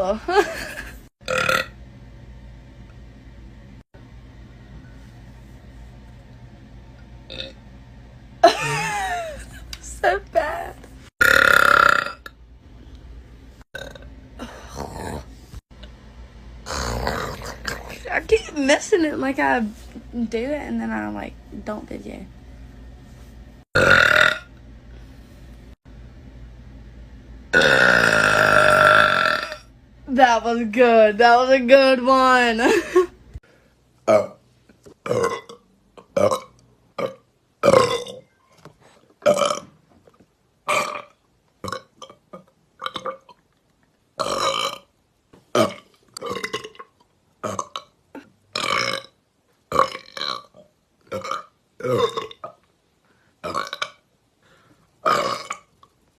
Ew. So bad. I keep missing it, like I do it and then I like don't video. That was good. That was a good one.